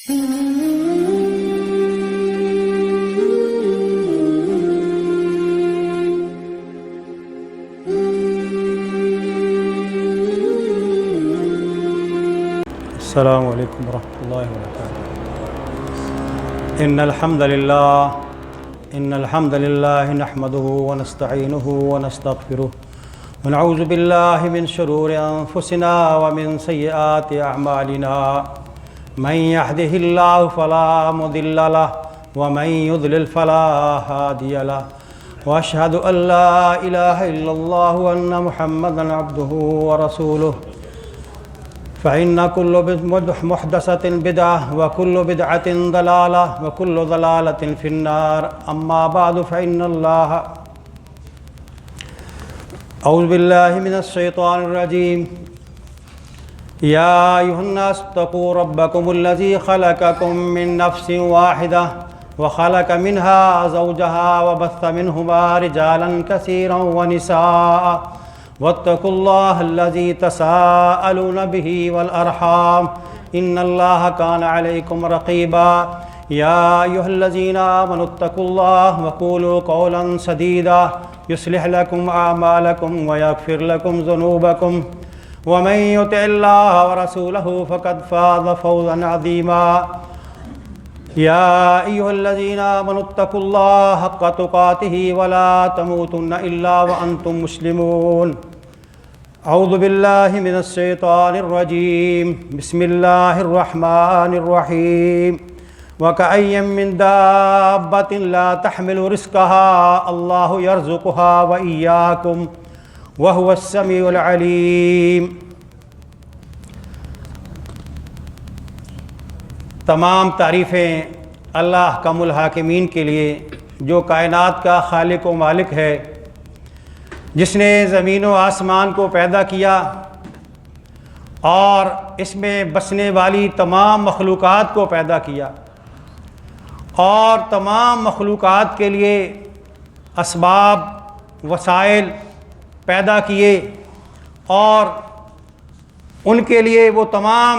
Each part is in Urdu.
السلام علیکم ورحمۃ اللہ وبرکاتہ۔ ان الحمد للہ نحمده ونستعینه ونستغفره ونعوذ باللہ من شرور انفسنا ومن سیئات اعمالنا من يهده الله فلا مضل له ومن يضلل فلا هادي له واشهد ان لا اله الا الله وان محمدا عبده ورسوله فإن كل محدثة بدعة وكل بدعة ضلالة وكل ضلالة في النار أما بعد فإن الله أعوذ بالله من الشيطان الرجيم يا أيها الناس اتقوا ربكم الذي خلقكم من نفس واحدة وخلق منها زوجها وبث منهما رجالا كثيرا ونساء واتقوا الله الذي تساءلون به والأرحام إن الله كان عليكم رقيبا يا أيها الذين آمنوا اتقوا الله وقولوا قولا سديدا يصلح لكم أعمالكم ويغفر لكم ذنوبكم ومن يطع الله ورسوله فقد فاز فوزا عظيما يا أيها الذين آمنوا اتقوا الله حق تقاته ولا تموتن إلا وأنتم مسلمون اعوذ باللہ من الشیطان الرجیم بسم اللہ الرحمن الرحیم وَكَأَيٍّ مِّن دَابَّةٍ لَا تَحْمِلُ رِزْقَهَا اللَّهُ يَرْزُقُهَا وَإِيَّاكُمْ وَهُوَ السَّمِيعُ الْعَلِيمُ۔ تمام تعریفیں اللہ کم الحاکمین کے لیے جو کائنات کا خالق و مالک ہے، جس نے زمین و آسمان کو پیدا کیا اور اس میں بسنے والی تمام مخلوقات کو پیدا کیا اور تمام مخلوقات کے لیے اسباب وسائل پیدا کیے اور ان کے لیے وہ تمام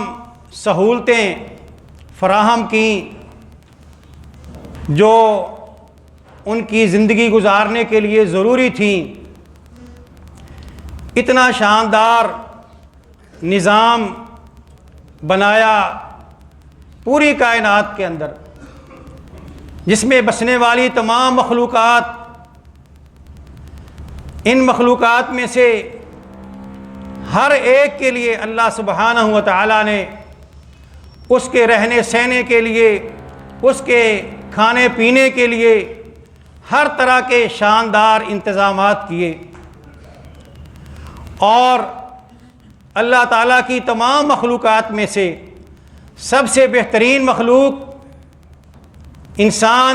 سہولتیں فراہم کیں جو ان کی زندگی گزارنے کے لیے ضروری تھیں۔ اتنا شاندار نظام بنایا پوری کائنات کے اندر، جس میں بسنے والی تمام مخلوقات، ان مخلوقات میں سے ہر ایک کے لیے اللہ سبحانہ و تعالیٰ نے اس کے رہنے سہنے کے لیے، اس کے کھانے پینے کے لیے ہر طرح کے شاندار انتظامات کیے، اور اللہ تعالیٰ کی تمام مخلوقات میں سے سب سے بہترین مخلوق انسان،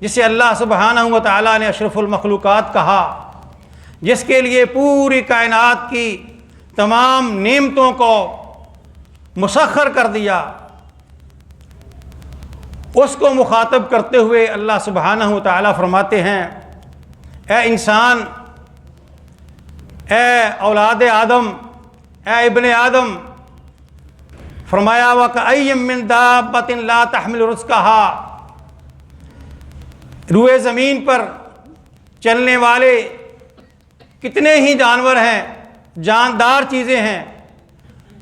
جسے اللہ سبحانہ و تعالیٰ نے اشرف المخلوقات کہا، جس کے لیے پوری کائنات کی تمام نعمتوں کو مسخر کر دیا، اس کو مخاطب کرتے ہوئے اللہ سبحانہ و تعالیٰ فرماتے ہیں، اے انسان، اے اولاد آدم، اے ابن آدم، فرمایا وَكَأَيٍّ مِّن دَابَّةٍ لَا تَحْمِلُ رِزْقَهَا، روئے زمین پر چلنے والے کتنے ہی جانور ہیں، جاندار چیزیں ہیں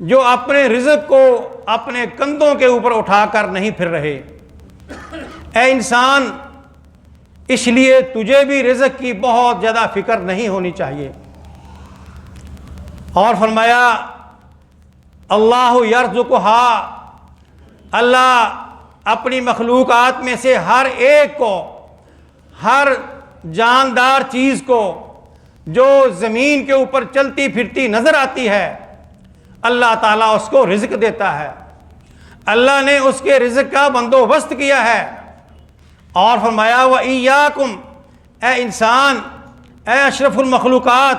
جو اپنے رزق کو اپنے کندھوں کے اوپر اٹھا کر نہیں پھر رہے۔ اے انسان، اس لیے تجھے بھی رزق کی بہت زیادہ فکر نہیں ہونی چاہیے۔ اور فرمایا اللہ یرزقها، اللہ اپنی مخلوقات میں سے ہر ایک کو، ہر جاندار چیز کو جو زمین کے اوپر چلتی پھرتی نظر آتی ہے، اللہ تعالیٰ اس کو رزق دیتا ہے، اللہ نے اس کے رزق کا بندوبست کیا ہے۔ اور فرمایا وَإِيَّاكُمْ، اے انسان، اے اشرف المخلوقات،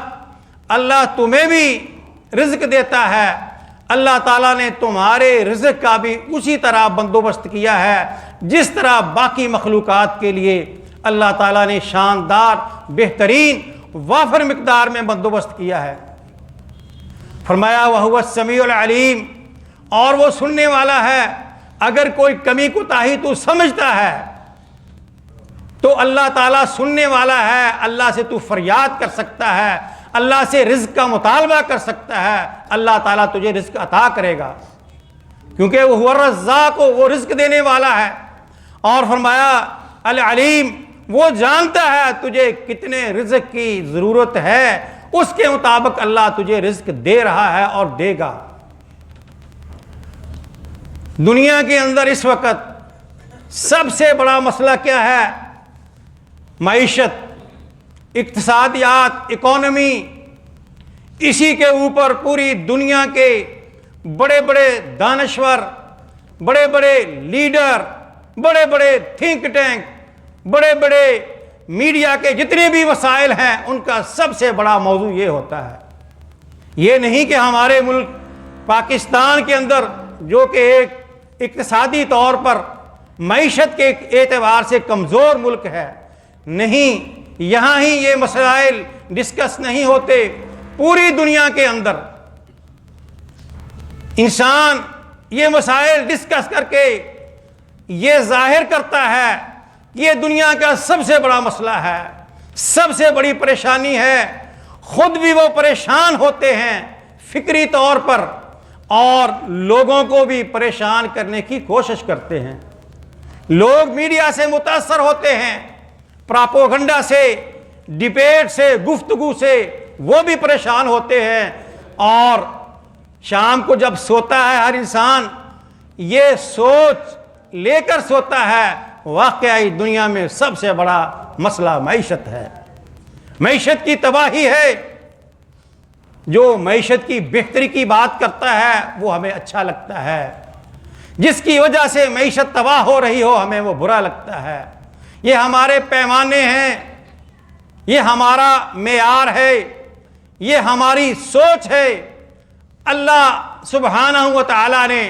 اللہ تمہیں بھی رزق دیتا ہے، اللہ تعالیٰ نے تمہارے رزق کا بھی اسی طرح بندوبست کیا ہے جس طرح باقی مخلوقات کے لیے اللہ تعالیٰ نے شاندار بہترین وافر مقدار میں بندوبست کیا ہے۔ فرمایا وَهُوَ السَّمِيعُ الْعَلِيمُ، اور وہ سننے والا ہے، اگر کوئی کمی کوتاہی تو سمجھتا ہے تو اللہ تعالیٰ سننے والا ہے، اللہ سے تو فریاد کر سکتا ہے، اللہ سے رزق کا مطالبہ کر سکتا ہے، اللہ تعالیٰ تجھے رزق عطا کرے گا، کیونکہ وہ هو الرزاق، وہ رزق دینے والا ہے۔ اور فرمایا العلیم، وہ جانتا ہے تجھے کتنے رزق کی ضرورت ہے، اس کے مطابق اللہ تجھے رزق دے رہا ہے اور دے گا۔ دنیا کے اندر اس وقت سب سے بڑا مسئلہ کیا ہے؟ معیشت، اقتصادیات، اکانومی، اسی کے اوپر پوری دنیا کے بڑے بڑے دانشور، بڑے بڑے لیڈر، بڑے بڑے تھنک ٹینک، بڑے بڑے میڈیا کے جتنے بھی وسائل ہیں، ان کا سب سے بڑا موضوع یہ ہوتا ہے۔ یہ نہیں کہ ہمارے ملک پاکستان کے اندر جو کہ ایک اقتصادی طور پر معیشت کے اعتبار سے کمزور ملک ہے، نہیں، یہاں ہی یہ مسائل ڈسکس نہیں ہوتے، پوری دنیا کے اندر انسان یہ مسائل ڈسکس کر کے یہ ظاہر کرتا ہے کہ یہ دنیا کا سب سے بڑا مسئلہ ہے، سب سے بڑی پریشانی ہے۔ خود بھی وہ پریشان ہوتے ہیں فکری طور پر، اور لوگوں کو بھی پریشان کرنے کی کوشش کرتے ہیں۔ لوگ میڈیا سے متاثر ہوتے ہیں، پراپوگنڈا سے، ڈیبیٹ سے، گفتگو سے وہ بھی پریشان ہوتے ہیں، اور شام کو جب سوتا ہے ہر انسان یہ سوچ لے کر سوتا ہے واقعی دنیا میں سب سے بڑا مسئلہ معیشت ہے، معیشت کی تباہی ہے۔ جو معیشت کی بہتری کی بات کرتا ہے وہ ہمیں اچھا لگتا ہے، جس کی وجہ سے معیشت تباہ ہو رہی ہو ہمیں وہ برا لگتا ہے۔ یہ ہمارے پیمانے ہیں، یہ ہمارا معیار ہے، یہ ہماری سوچ ہے۔ اللہ سبحانہ و تعالیٰ نے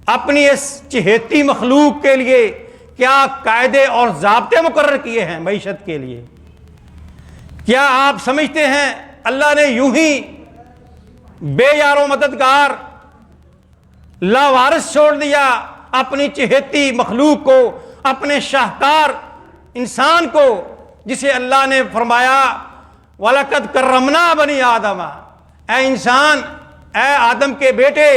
اپنی اس چہیتی مخلوق کے لیے کیا قاعدے اور ضابطے مقرر کیے ہیں معیشت کے لیے؟ کیا آپ سمجھتے ہیں اللہ نے یوں ہی بے یار و مددگار لاوارث چھوڑ دیا اپنی چہیتی مخلوق کو، اپنے شاہکار انسان کو، جسے اللہ نے فرمایا وَلَقَدْ كَرَّمْنَا بَنِي آدَمَ، اے انسان، اے آدم کے بیٹے،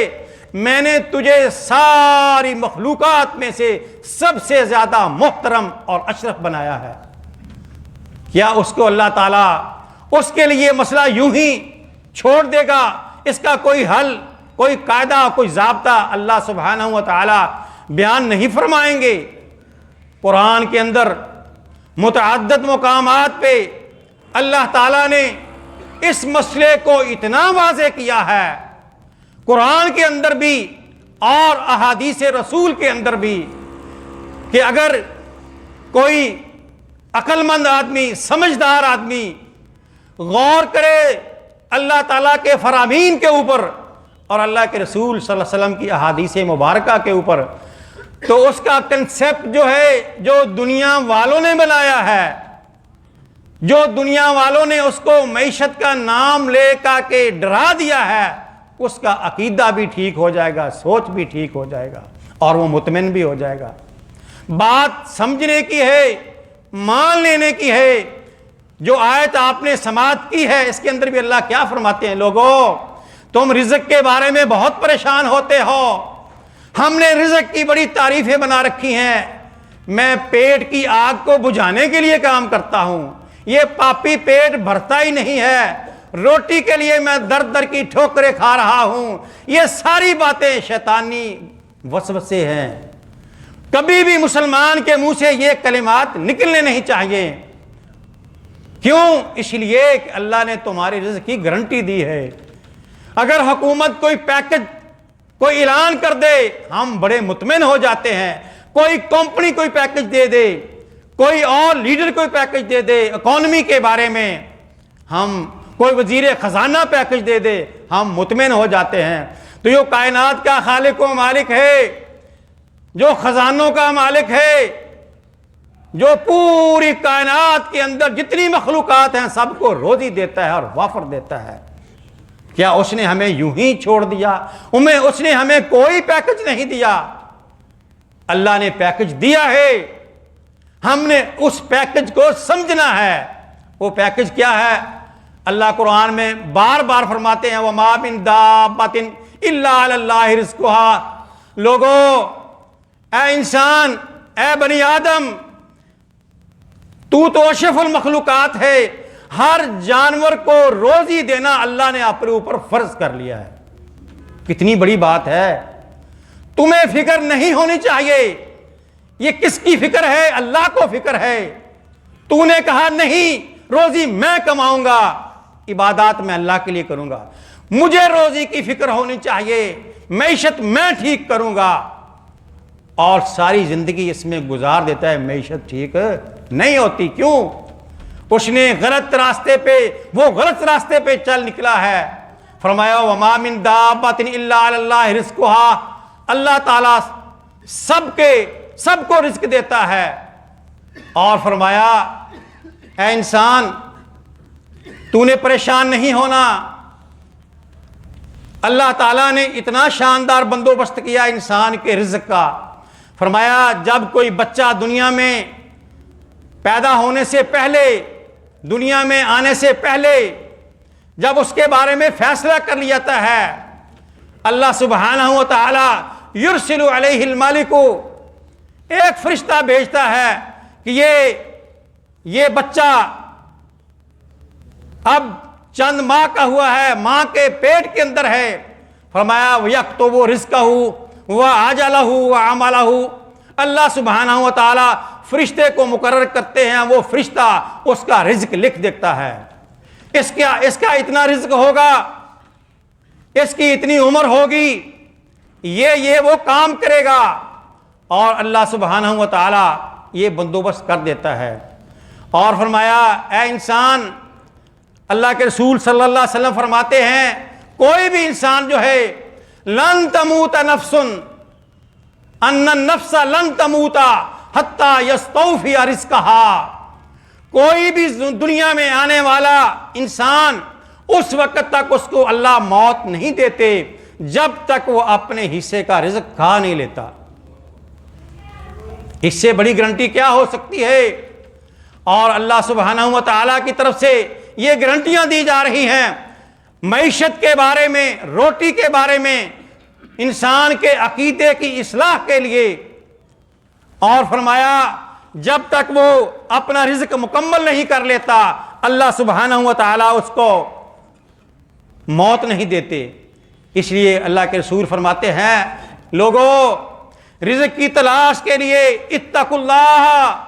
میں نے تجھے ساری مخلوقات میں سے سب سے زیادہ محترم اور اشرف بنایا ہے۔ کیا اس کو اللہ تعالیٰ اس کے لیے مسئلہ یوں ہی چھوڑ دے گا؟ اس کا کوئی حل، کوئی قاعدہ، کوئی ضابطہ اللہ سبحانہ و تعالیٰ بیان نہیں فرمائیں گے؟ قرآن کے اندر متعدد مقامات پہ اللہ تعالیٰ نے اس مسئلے کو اتنا واضح کیا ہے، قرآن کے اندر بھی اور احادیث رسول کے اندر بھی، کہ اگر کوئی عقل مند آدمی، سمجھدار آدمی غور کرے اللہ تعالیٰ کے فرامین کے اوپر اور اللہ کے رسول صلی اللہ علیہ وسلم کی احادیث مبارکہ کے اوپر، تو اس کا کنسیپٹ جو ہے، جو دنیا والوں نے بنایا ہے، جو دنیا والوں نے اس کو معیشت کا نام لے کر کے ڈرا دیا ہے، اس کا عقیدہ بھی ٹھیک ہو جائے گا، سوچ بھی ٹھیک ہو جائے گا، اور وہ مطمئن بھی ہو جائے گا۔ بات سمجھنے کی ہے، مان لینے کی ہے۔ جو آیت آپ نے سماعت کی ہے اس کے اندر بھی اللہ کیا فرماتے ہیں؟ لوگوں، تم رزق کے بارے میں بہت پریشان ہوتے ہو، ہم نے رزق کی بڑی تعریفیں بنا رکھی ہیں، میں پیٹ کی آگ کو بجھانے کے لیے کام کرتا ہوں، یہ پاپی پیٹ بھرتا ہی نہیں ہے، روٹی کے لیے میں در در کی ٹھوکریں کھا رہا ہوں۔ یہ ساری باتیں شیطانی وسوسے ہیں، کبھی بھی مسلمان کے منہ سے یہ کلمات نکلنے نہیں چاہیے۔ کیوں؟ اس لیے کہ اللہ نے تمہاری رزق کی گارنٹی دی ہے۔ اگر حکومت کوئی پیکج، کوئی اعلان کر دے، ہم بڑے مطمئن ہو جاتے ہیں۔ کوئی کمپنی کوئی پیکج دے دے، کوئی اور لیڈر کوئی پیکج دے دے اکانومی کے بارے میں، ہم کوئی وزیر خزانہ پیکج دے دے، ہم مطمئن ہو جاتے ہیں۔ تو یہ کائنات کا خالق و مالک ہے، جو خزانوں کا مالک ہے، جو پوری کائنات کے اندر جتنی مخلوقات ہیں سب کو روزی دیتا ہے اور وافر دیتا ہے، کیا اس نے ہمیں یوں ہی چھوڑ دیا؟ اس نے ہمیں کوئی پیکج نہیں دیا۔ اللہ نے پیکج دیا ہے، ہم نے اس پیکج کو سمجھنا ہے۔ وہ پیکج کیا ہے؟ اللہ قرآن میں بار بار فرماتے ہیں وَمَا مِن دَابَّةٍ إِلَّا عَلَى اللَّهِ رِزْقُهَا۔ لوگو، اے انسان، اے بنی آدم، تو اشرف المخلوقات ہے، ہر جانور کو روزی دینا اللہ نے اپنے اوپر فرض کر لیا ہے۔ کتنی بڑی بات ہے، تمہیں فکر نہیں ہونی چاہیے۔ یہ کس کی فکر ہے؟ اللہ کو فکر ہے۔ تو نے کہا نہیں، روزی میں کماؤں گا، عبادات میں اللہ کے لیے کروں گا، مجھے روزی کی فکر ہونی چاہیے، معیشت میں ٹھیک کروں گا، اور ساری زندگی اس میں گزار دیتا ہے، معیشت ٹھیک نہیں ہوتی۔ کیوں؟ اس نے غلط راستے پہ، وہ غلط راستے پہ چل نکلا ہے۔ فرمایا وَمَا مِن دَابَّةٍ إِلَّا عَلَى اللَّهِ رِزْقُهَا۔ اللہ تعالیٰ سب کو رزق دیتا ہے۔ اور فرمایا اے انسان، تو نے پریشان نہیں ہونا۔ اللہ تعالیٰ نے اتنا شاندار بندوبست کیا انسان کے رزق کا۔ فرمایا جب کوئی بچہ دنیا میں پیدا ہونے سے پہلے، دنیا میں آنے سے پہلے، جب اس کے بارے میں فیصلہ کر لیا جاتا ہے، اللہ سبحانہ و تعالی یرسل علیہ الملک، ایک فرشتہ بھیجتا ہے کہ یہ بچہ اب چند ماہ کا ہوا ہے، ماں کے پیٹ کے اندر ہے۔ فرمایا وَيَكْتُبُ رِزْقَهُ وَأَجَلَهُ وَعَمَلَهُ۔ اللہ سبحانہ و تعالی فرشتے کو مقرر کرتے ہیں، وہ فرشتہ اس کا رزق لکھ دیتا ہے۔ اس کا اتنا رزق ہوگا، اس کی اتنی عمر ہوگی، یہ وہ کام کرے گا، اور اللہ سبحانہ و تعالی یہ بندوبست کر دیتا ہے۔ اور فرمایا اے انسان، اللہ کے رسول صلی اللہ علیہ وسلم فرماتے ہیں کوئی بھی انسان جو ہے لن تموت نفس، ان النفس لن تموت حتی یستوفی رزقہا۔ کوئی بھی دنیا میں آنے والا انسان اس وقت تک اس کو اللہ موت نہیں دیتے جب تک وہ اپنے حصے کا رزق کھا نہیں لیتا۔ اس سے بڑی گارنٹی کیا ہو سکتی ہے؟ اور اللہ سبحانہ و تعالیٰ کی طرف سے یہ گارنٹیاں دی جا رہی ہیں معیشت کے بارے میں، روٹی کے بارے میں، انسان کے عقیدے کی اصلاح کے لیے۔ اور فرمایا جب تک وہ اپنا رزق مکمل نہیں کر لیتا اللہ سبحانہ و تعالیٰ اس کو موت نہیں دیتے۔ اس لیے اللہ کے رسول فرماتے ہیں لوگوں، رزق کی تلاش کے لیے اتقوا اللہ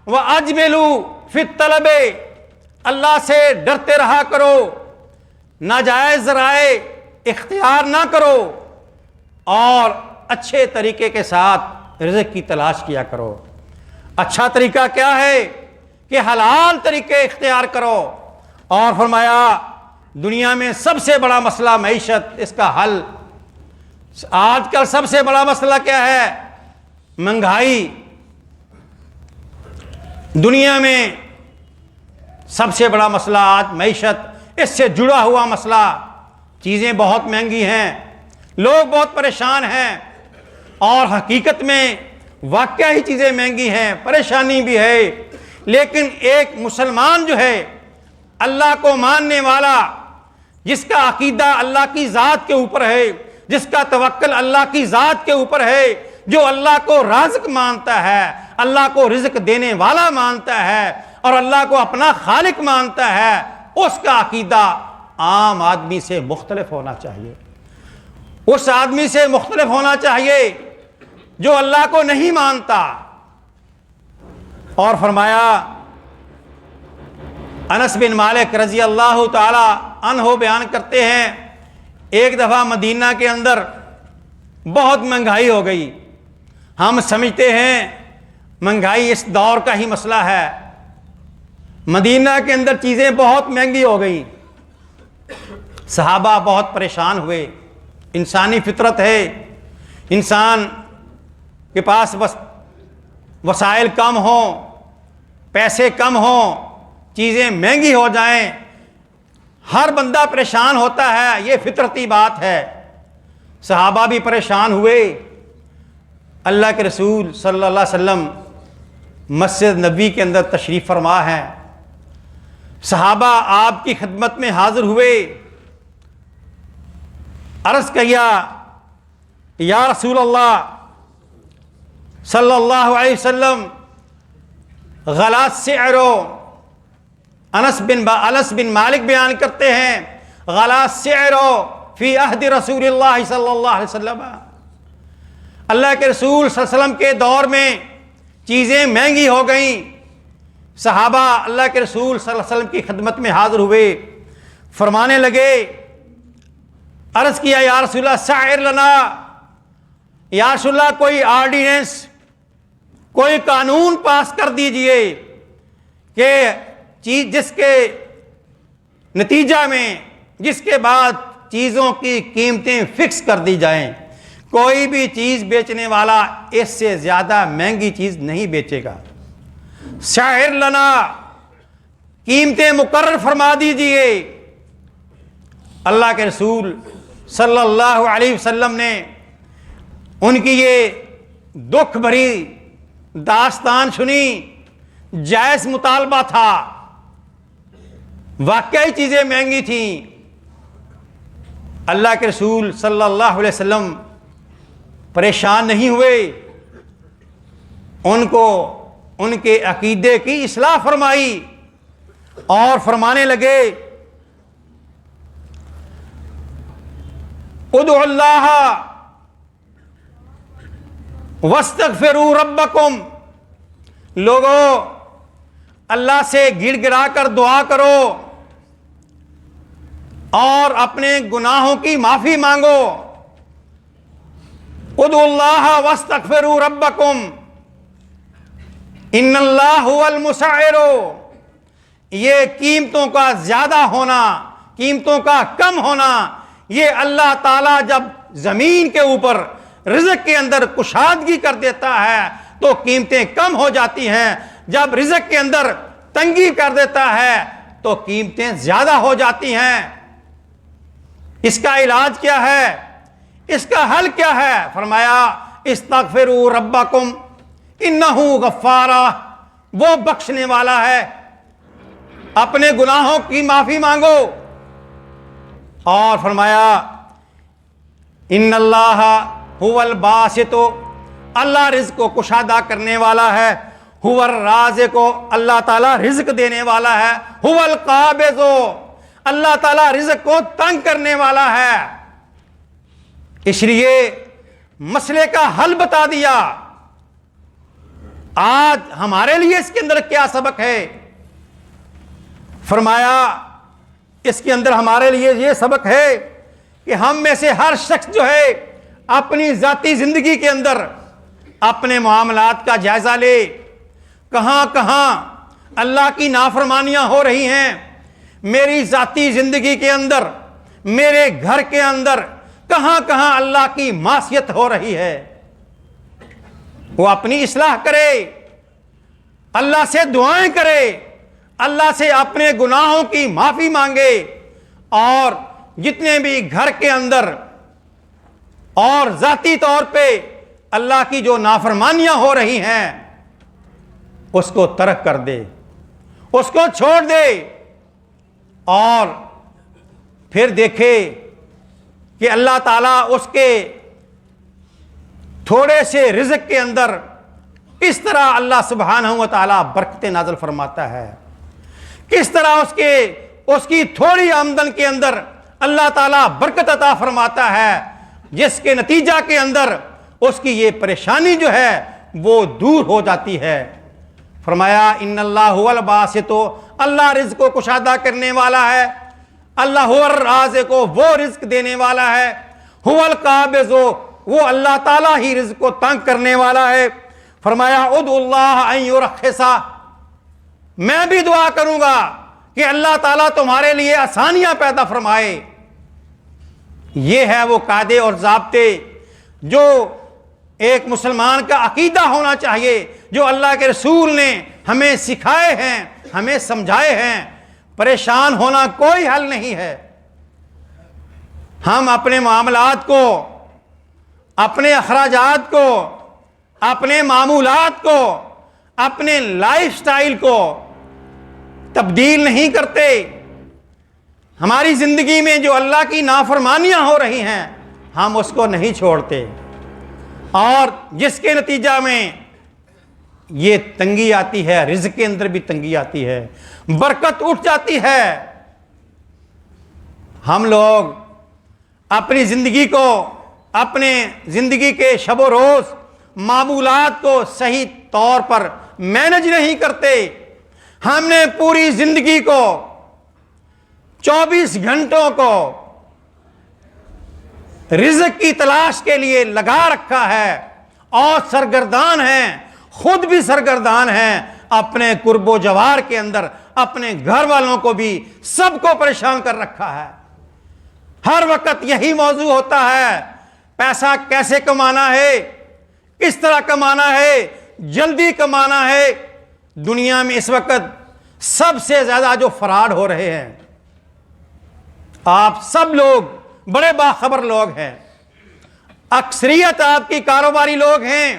واجملوا فی الطلب، اللہ سے ڈرتے رہا کرو، ناجائز ذرائع اختیار نہ کرو، اور اچھے طریقے کے ساتھ رزق کی تلاش کیا کرو۔ اچھا طریقہ کیا ہے کہ حلال طریقے اختیار کرو۔ اور فرمایا دنیا میں سب سے بڑا مسئلہ معیشت، اس کا حل آج کل سب سے بڑا مسئلہ کیا ہے؟ مہنگائی۔ دنیا میں سب سے بڑا مسئلہ آج معیشت، اس سے جڑا ہوا مسئلہ، چیزیں بہت مہنگی ہیں، لوگ بہت پریشان ہیں، اور حقیقت میں واقعہ ہی چیزیں مہنگی ہیں، پریشانی بھی ہے۔ لیکن ایک مسلمان جو ہے اللہ کو ماننے والا، جس کا عقیدہ اللہ کی ذات کے اوپر ہے، جس کا توکل اللہ کی ذات کے اوپر ہے، جو اللہ کو رازق مانتا ہے، اللہ کو رزق دینے والا مانتا ہے، اور اللہ کو اپنا خالق مانتا ہے، اس کا عقیدہ عام آدمی سے مختلف ہونا چاہیے۔ اس آدمی سے مختلف ہونا چاہیے جو اللہ کو نہیں مانتا۔ اور فرمایا انس بن مالک رضی اللہ تعالی عنہ بیان کرتے ہیں ایک دفعہ مدینہ کے اندر بہت مہنگائی ہو گئی۔ ہم سمجھتے ہیں مہنگائی اس دور کا ہی مسئلہ ہے، مدینہ کے اندر چیزیں بہت مہنگی ہو گئیں، صحابہ بہت پریشان ہوئے۔ انسانی فطرت ہے، انسان کے پاس بس وسائل کم ہوں، پیسے کم ہوں، چیزیں مہنگی ہو جائیں، ہر بندہ پریشان ہوتا ہے، یہ فطرتی بات ہے۔ صحابہ بھی پریشان ہوئے، اللہ کے رسول صلی اللہ علیہ وسلم مسجد نبوی کے اندر تشریف فرما ہے، صحابہ آپ کی خدمت میں حاضر ہوئے، عرض کیا یا رسول اللہ صلی اللہ علیہ وسلم غلا السعر، انس بن مالک بیان کرتے ہیں غلا السعر فی عہد رسول اللہ صلی اللہ علیہ وسلم، اللہ کے رسول صلی اللہ علیہ وسلم کے دور میں چیزیں مہنگی ہو گئیں، صحابہ اللہ کے رسول صلی اللہ علیہ وسلم کی خدمت میں حاضر ہوئے، فرمانے لگے، عرض کیا یا رسول اللہ سعر لنا، یا رسول اللہ کوئی آرڈیننس، کوئی قانون پاس کر دیجئے کہ چیز جس کے نتیجہ میں، جس کے بعد چیزوں کی قیمتیں فکس کر دی جائیں، کوئی بھی چیز بیچنے والا اس سے زیادہ مہنگی چیز نہیں بیچے گا، سعر لنا، قیمتیں مقرر فرما دیجئے۔ اللہ کے رسول صلی اللہ علیہ وسلم نے ان کی یہ دکھ بھری داستان سنی، جائز مطالبہ تھا، واقعی چیزیں مہنگی تھیں، اللہ کے رسول صلی اللہ علیہ وسلم پریشان نہیں ہوئے، ان کو ان کے عقیدے کی اصلاح فرمائی اور فرمانے لگے ادعوا اللہ واستغفروا ربکم، لوگوں اللہ سے گڑ گڑا کر دعا کرو اور اپنے گناہوں کی معافی مانگو، ادعوا اللہ واستغفروا ربکم ان اللہ هو المسعر، یہ قیمتوں کا زیادہ ہونا، قیمتوں کا کم ہونا، یہ اللہ تعالیٰ جب زمین کے اوپر رزق کے اندر کشادگی کر دیتا ہے تو قیمتیں کم ہو جاتی ہیں، جب رزق کے اندر تنگی کر دیتا ہے تو قیمتیں زیادہ ہو جاتی ہیں۔ اس کا علاج کیا ہے؟ اس کا حل کیا ہے؟ فرمایا استغفروا ربکم انہ غفارا، وہ بخشنے والا ہے، اپنے گناہوں کی معافی مانگو، اور فرمایا ان اللہ هو الباسط، اللہ رزق کو کشادہ کرنے والا ہے، هو الرازق، اللہ تعالیٰ رزق دینے والا ہے، هو القابض، اللہ تعالیٰ رزق کو تنگ کرنے والا ہے۔ اس لیے مسئلے کا حل بتا دیا۔ آج ہمارے لیے اس کے اندر کیا سبق ہے؟ فرمایا اس کے اندر ہمارے لیے یہ سبق ہے کہ ہم میں سے ہر شخص جو ہے اپنی ذاتی زندگی کے اندر اپنے معاملات کا جائزہ لے، کہاں کہاں اللہ کی نافرمانیاں ہو رہی ہیں میری ذاتی زندگی کے اندر، میرے گھر کے اندر، کہاں کہاں اللہ کی معصیت ہو رہی ہے، وہ اپنی اصلاح کرے، اللہ سے دعائیں کرے، اللہ سے اپنے گناہوں کی معافی مانگے، اور جتنے بھی گھر کے اندر اور ذاتی طور پہ اللہ کی جو نافرمانیاں ہو رہی ہیں اس کو ترک کر دے، اس کو چھوڑ دے، اور پھر دیکھے کہ اللہ تعالیٰ اس کے تھوڑے سے رزق کے اندر کس طرح اللہ سبحانہ و تعالیٰ برکتیں نازل فرماتا ہے، کس طرح اس کی تھوڑی آمدن کے اندر اللہ تعالیٰ برکت عطا فرماتا ہے، جس کے نتیجہ کے اندر اس کی یہ پریشانی جو ہے وہ دور ہو جاتی ہے۔ فرمایا ان اللہ هو الباسط، اللہ رزق کو کشادہ کرنے والا ہے، اللہ هو الرازق، وہ رزق دینے والا ہے، هو القابض، وہ اللہ تعالیٰ ہی رزق کو تنگ کرنے والا ہے۔ فرمایا ادعوا اللہ ان یرخص، میں بھی دعا کروں گا کہ اللہ تعالیٰ تمہارے لیے آسانیاں پیدا فرمائے۔ یہ ہے وہ قاعدے اور ضابطے جو ایک مسلمان کا عقیدہ ہونا چاہیے، جو اللہ کے رسول نے ہمیں سکھائے ہیں، ہمیں سمجھائے ہیں۔ پریشان ہونا کوئی حل نہیں ہے۔ ہم اپنے معاملات کو، اپنے اخراجات کو اپنے معمولات کو، اپنے لائف سٹائل کو تبدیل نہیں کرتے، ہماری زندگی میں جو اللہ کی نافرمانیاں ہو رہی ہیں ہم اس کو نہیں چھوڑتے، اور جس کے نتیجہ میں یہ تنگی آتی ہے، رزق کے اندر بھی تنگی آتی ہے، برکت اٹھ جاتی ہے۔ ہم لوگ اپنی زندگی کو، اپنے زندگی کے شب و روز معمولات کو صحیح طور پر مینج نہیں کرتے۔ ہم نے پوری زندگی کو 24 گھنٹوں کو رزق کی تلاش کے لیے لگا رکھا ہے، اور سرگردان ہیں، خود بھی سرگردان ہیں، اپنے قرب و جوار کے اندر اپنے گھر والوں کو بھی، سب کو پریشان کر رکھا ہے۔ ہر وقت یہی موضوع ہوتا ہے، پیسہ کیسے کمانا ہے، کس طرح کمانا ہے، جلدی کمانا ہے۔ دنیا میں اس وقت سب سے زیادہ جو فراڈ ہو رہے ہیں، آپ سب لوگ بڑے باخبر لوگ ہیں، اکثریت آپ کی کاروباری لوگ ہیں،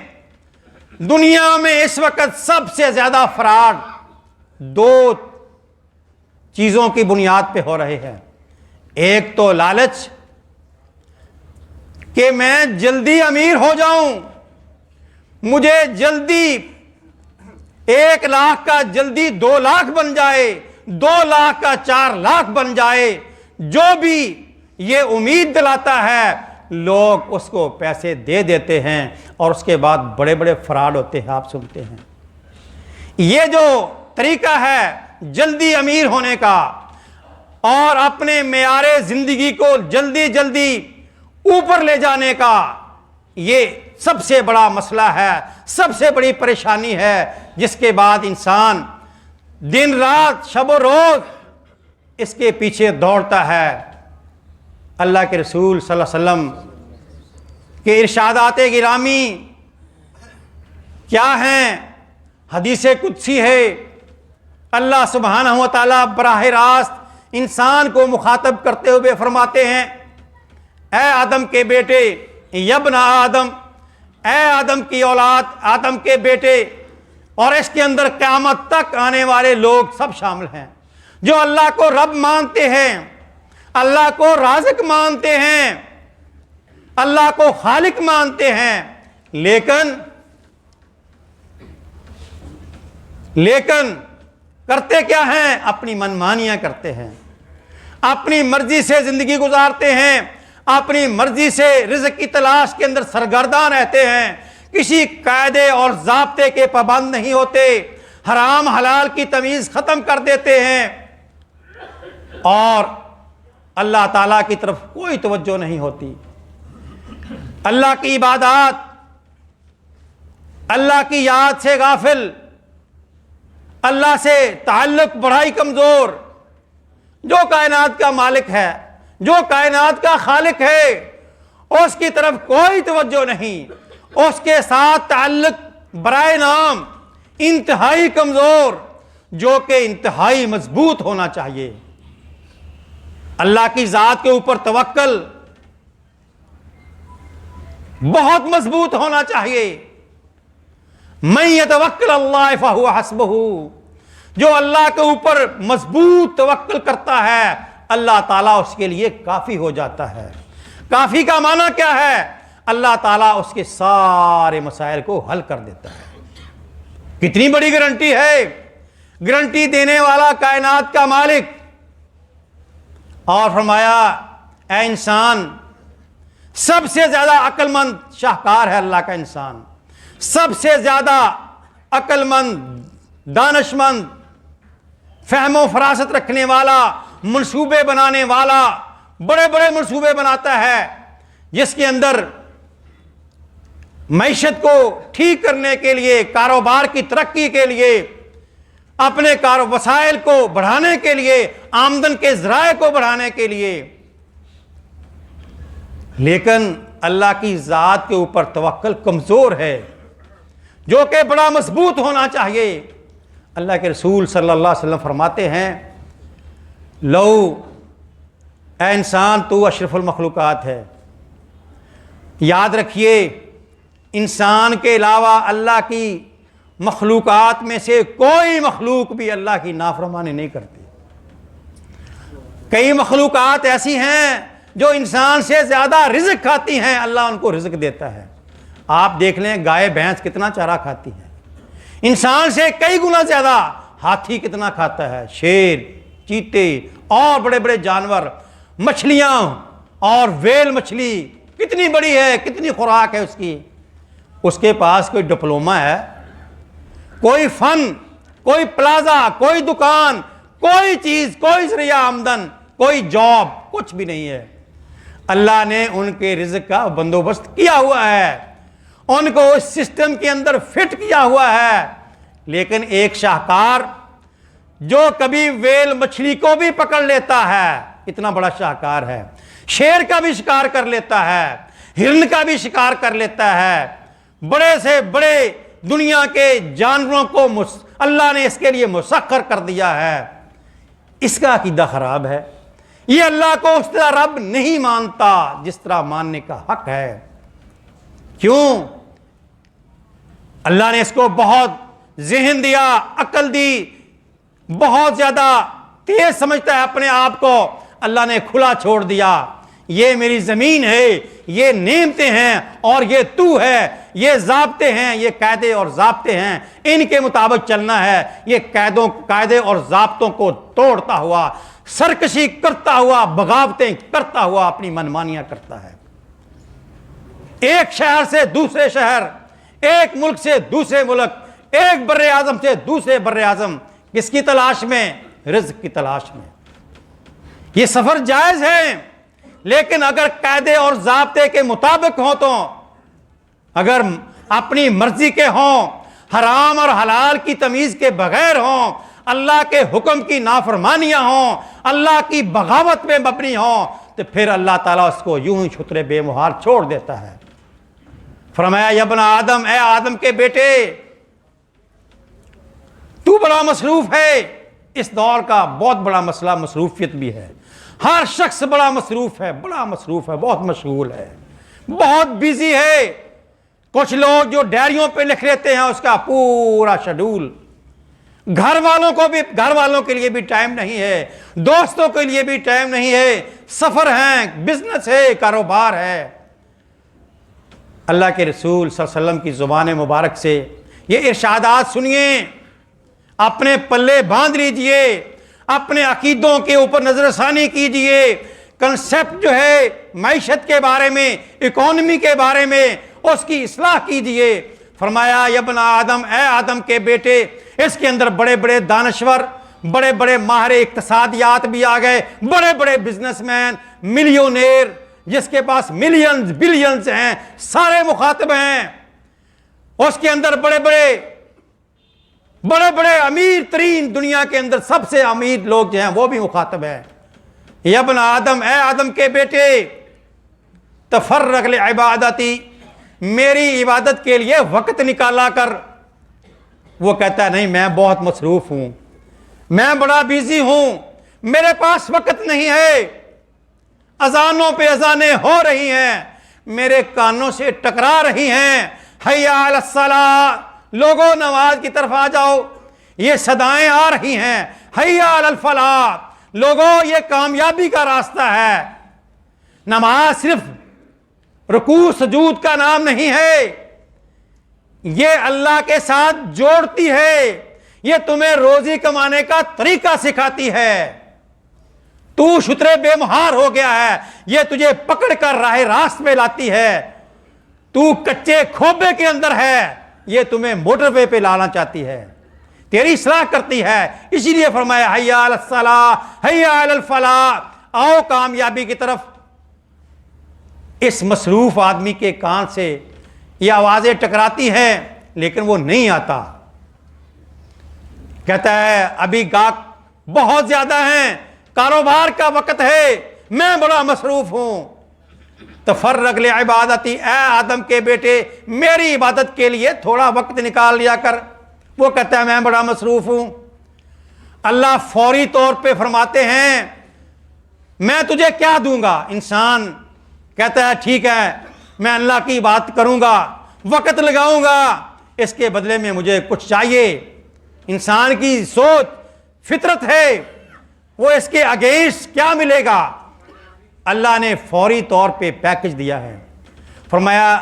دنیا میں اس وقت سب سے زیادہ فراڈ 2 چیزوں کی بنیاد پہ ہو رہے ہیں۔ ایک تو لالچ کہ میں جلدی امیر ہو جاؤں، مجھے جلدی 1 لاکھ کا جلدی 2 لاکھ بن جائے، 2 لاکھ کا 4 لاکھ بن جائے، جو بھی یہ امید دلاتا ہے لوگ اس کو پیسے دے دیتے ہیں، اور اس کے بعد بڑے بڑے فراڈ ہوتے ہیں، آپ سنتے ہیں۔ یہ جو طریقہ ہے جلدی امیر ہونے کا اور اپنے معیار زندگی کو جلدی جلدی اوپر لے جانے کا، یہ سب سے بڑا مسئلہ ہے، سب سے بڑی پریشانی ہے، جس کے بعد انسان دن رات شب و روز اس کے پیچھے دوڑتا ہے۔ اللہ کے رسول صلی اللہ علیہ وسلم کے ارشادات گرامی کیا ہیں؟ حدیث قدسی ہے، اللہ سبحانہ و تعالیٰ براہ راست انسان کو مخاطب کرتے ہوئے فرماتے ہیں، اے آدم کے بیٹے، یبن آدم، اے آدم کی اولاد، آدم کے بیٹے، اور اس کے اندر قیامت تک آنے والے لوگ سب شامل ہیں جو اللہ کو رب مانتے ہیں، اللہ کو رازق مانتے ہیں، اللہ کو خالق مانتے ہیں، لیکن کرتے کیا ہیں؟ اپنی منمانیاں کرتے ہیں، اپنی مرضی سے زندگی گزارتے ہیں، اپنی مرضی سے رزق کی تلاش کے اندر سرگرداں رہتے ہیں، کسی قاعدے اور ضابطے کے پابند نہیں ہوتے، حرام حلال کی تمیز ختم کر دیتے ہیں، اور اللہ تعالیٰ کی طرف کوئی توجہ نہیں ہوتی۔ اللہ کی عبادات، اللہ کی یاد سے غافل، اللہ سے تعلق بڑا ہی کمزور۔ جو کائنات کا مالک ہے، جو کائنات کا خالق ہے، اس کی طرف کوئی توجہ نہیں، اس کے ساتھ تعلق برائے نام انتہائی کمزور، جو کہ انتہائی مضبوط ہونا چاہیے۔ اللہ کی ذات کے اوپر توکل بہت مضبوط ہونا چاہیے۔ من یتوکل اللہ فہو حسبہ، جو اللہ کے اوپر مضبوط توکل کرتا ہے اللہ تعالیٰ اس کے لیے کافی ہو جاتا ہے۔ کافی کا معنی کیا ہے؟ اللہ تعالیٰ اس کے سارے مسائل کو حل کر دیتا ہے۔ کتنی بڑی گارنٹی ہے، گارنٹی دینے والا کائنات کا مالک۔ اور فرمایا، اے انسان، سب سے زیادہ عقل مند شاہکار ہے اللہ کا انسان، سب سے زیادہ عقل مند، دانش مند، فہم و فراست رکھنے والا، منصوبے بنانے والا، بڑے بڑے منصوبے بناتا ہے، جس کے اندر معیشت کو ٹھیک کرنے کے لیے، کاروبار کی ترقی کے لیے، اپنے وسائل کو بڑھانے کے لیے، آمدن کے ذرائع کو بڑھانے کے لیے، لیکن اللہ کی ذات کے اوپر توکل کمزور ہے، جو کہ بڑا مضبوط ہونا چاہیے۔ اللہ کے رسول صلی اللہ علیہ وسلم فرماتے ہیں، لو، اے انسان تو اشرف المخلوقات ہے، یاد رکھیے انسان کے علاوہ اللہ کی مخلوقات میں سے کوئی مخلوق بھی اللہ کی نافرمانی نہیں کرتی۔ کئی مخلوقات ایسی ہیں جو انسان سے زیادہ رزق کھاتی ہیں، اللہ ان کو رزق دیتا ہے۔ آپ دیکھ لیں گائے بھینس کتنا چارہ کھاتی ہے، انسان سے کئی گنا زیادہ۔ ہاتھی کتنا کھاتا ہے، شیر، چیتے اور بڑے بڑے جانور، مچھلیاں اور ویل مچھلی کتنی بڑی ہے، کتنی خوراک ہے اس کی۔ اس کے پاس کوئی ڈپلوما ہے، کوئی فن، کوئی پلازا، کوئی دکان، کوئی چیز، کوئی ذریعہ آمدن، کوئی جاب، کچھ بھی نہیں ہے۔ اللہ نے ان کے رزق کا بندوبست کیا ہوا ہے، ان کو اس سسٹم کے اندر فٹ کیا ہوا ہے۔ لیکن ایک شاہکار جو کبھی ویل مچھلی کو بھی پکڑ لیتا ہے، اتنا بڑا شاہکار ہے، شیر کا بھی شکار کر لیتا ہے، ہرن کا بھی شکار کر لیتا ہے، بڑے سے بڑے دنیا کے جانوروں کو اللہ نے اس کے لیے مسخر کر دیا ہے۔ اس کا عقیدہ خراب ہے، یہ اللہ کو اس طرح رب نہیں مانتا جس طرح ماننے کا حق ہے۔ کیوں؟ اللہ نے اس کو بہت ذہن دیا، عقل دی، بہت زیادہ تیز سمجھتا ہے اپنے آپ کو، اللہ نے کھلا چھوڑ دیا۔ یہ میری زمین ہے، یہ نعمتیں ہیں اور یہ تو ہے، یہ ضابطے ہیں، یہ قاعدے اور ضابطے ہیں، ان کے مطابق چلنا ہے۔ یہ قاعدے اور ضابطوں کو توڑتا ہوا، سرکشی کرتا ہوا، بغاوتیں کرتا ہوا اپنی منمانیاں کرتا ہے۔ ایک شہر سے دوسرے شہر، ایک ملک سے دوسرے ملک، ایک بر اعظم سے دوسرے بر اعظم، کس کی تلاش میں؟ رزق کی تلاش میں۔ یہ سفر جائز ہے، لیکن اگر قاعدے اور ضابطے کے مطابق ہوں، تو اگر اپنی مرضی کے ہوں، حرام اور حلال کی تمیز کے بغیر ہوں، اللہ کے حکم کی نافرمانیاں ہوں، اللہ کی بغاوت میں مبنی ہوں، تو پھر اللہ تعالیٰ اس کو یوں ہی چھترے بے مہار چھوڑ دیتا ہے۔ فرمایا یا ابن آدم، اے آدم کے بیٹے، تو بڑا مصروف ہے۔ اس دور کا بہت بڑا مسئلہ مصروفیت بھی ہے، ہر شخص بڑا مصروف ہے، بہت مشغول ہے، بہت بیزی ہے۔ کچھ لوگ جو ڈائریوں پہ لکھ لیتے ہیں اس کا پورا شیڈول، گھر والوں کے لیے بھی ٹائم نہیں ہے، دوستوں کے لیے بھی ٹائم نہیں ہے، سفر ہیں، بزنس ہے، کاروبار ہے۔ اللہ کے رسول صلی اللہ علیہ وسلم کی زبان مبارک سے یہ ارشادات سنیے، اپنے پلے باندھ لیجئے، اپنے عقیدوں کے اوپر نظر ثانی کیجئے، کنسیپٹ جو ہے معیشت کے بارے میں، اکانومی کے بارے میں، اس کی اصلاح کیجئے۔ فرمایا یا ابن آدم، اے آدم کے بیٹے، اس کے اندر بڑے بڑے دانشور، بڑے بڑے ماہر اقتصادیات بھی آ گئے، بڑے بڑے بزنس مین، ملیونیر، جس کے پاس ملینز بلینز ہیں، سارے مخاطب ہیں۔ اس کے اندر بڑے بڑے امیر ترین، دنیا کے اندر سب سے امیر لوگ جو ہیں وہ بھی مخاطب ہیں۔ یا ابن آدم، اے آدم کے بیٹے، تفرغ لعبادتی، میری عبادت کے لیے وقت نکالا کر۔ وہ کہتا ہے نہیں، میں بہت مصروف ہوں، میں بڑا بیزی ہوں، میرے پاس وقت نہیں ہے، اذانوں پہ اذانیں ہو رہی ہیں، میرے کانوں سے ٹکرا رہی ہیں، حیا علی الصلاۃ، لوگوں نماز کی طرف آ جاؤ، یہ صدائیں آ رہی ہیں، حیا علی الفلاح، لوگوں یہ کامیابی کا راستہ ہے۔ نماز صرف رکوع سجود کا نام نہیں ہے، یہ اللہ کے ساتھ جوڑتی ہے، یہ تمہیں روزی کمانے کا طریقہ سکھاتی ہے۔ تو شترے بے مہار ہو گیا ہے، یہ تجھے پکڑ کر راہ راست میں لاتی ہے۔ تو کچے کھوبے کے اندر ہے، یہ تمہیں موٹر وے پہ لانا چاہتی ہے، تیری اصلاح کرتی ہے۔ اسی لیے فرمایا حیا علی الصلاۃ، حیا علی الفلاح، آؤ کامیابی کی طرف۔ اس مصروف آدمی کے کان سے یہ آوازیں ٹکراتی ہیں، لیکن وہ نہیں آتا۔ کہتا ہے ابھی گاہک بہت زیادہ ہیں، کاروبار کا وقت ہے، میں بڑا مصروف ہوں۔ تفرغ لعبادتی، اے آدم کے بیٹے، میری عبادت کے لیے تھوڑا وقت نکال لیا کر۔ وہ کہتا ہے میں بڑا مصروف ہوں۔ اللہ فوری طور پہ فرماتے ہیں میں تجھے کیا دوں گا؟ انسان کہتا ہے ٹھیک ہے، میں اللہ کی بات کروں گا، وقت لگاؤں گا، اس کے بدلے میں مجھے کچھ چاہیے۔ انسان کی سوچ فطرت ہے، وہ اس کے اگینسٹ کیا ملے گا؟ اللہ نے فوری طور پہ پیکج دیا ہے، فرمایا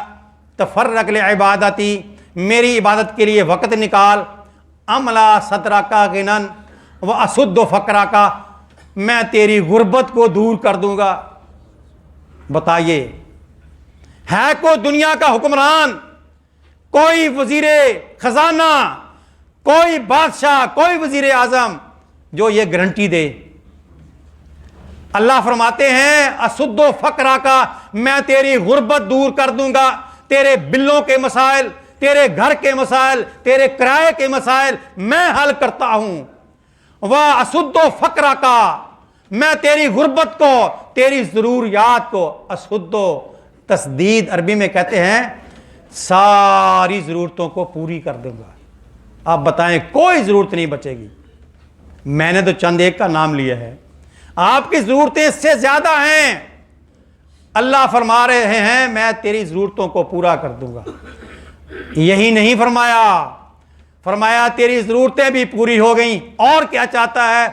تفرق لعبادتی، میری عبادت کے لیے وقت نکال، املا صدرکا غنن واسد فقرکا، میں تیری غربت کو دور کر دوں گا۔ بتائیے، ہے کوئی دنیا کا حکمران، کوئی وزیر خزانہ، کوئی بادشاہ، کوئی وزیر اعظم جو یہ گارنٹی دے؟ اللہ فرماتے ہیں اسد فقرا کا، میں تیری غربت دور کر دوں گا، تیرے بلوں کے مسائل، تیرے گھر کے مسائل، تیرے کرائے کے مسائل میں حل کرتا ہوں۔ واسد فقرا کا، میں تیری غربت کو، تیری ضروریات کو، اسد تسدید عربی میں کہتے ہیں ساری ضرورتوں کو پوری کر دوں گا۔ آپ بتائیں کوئی ضرورت نہیں بچے گی؟ میں نے تو چند ایک کا نام لیا ہے، آپ کی ضرورتیں اس سے زیادہ ہیں۔ اللہ فرما رہے ہیں میں تیری ضرورتوں کو پورا کر دوں گا۔ یہی نہیں فرمایا تیری ضرورتیں بھی پوری ہو گئیں، اور کیا چاہتا ہے؟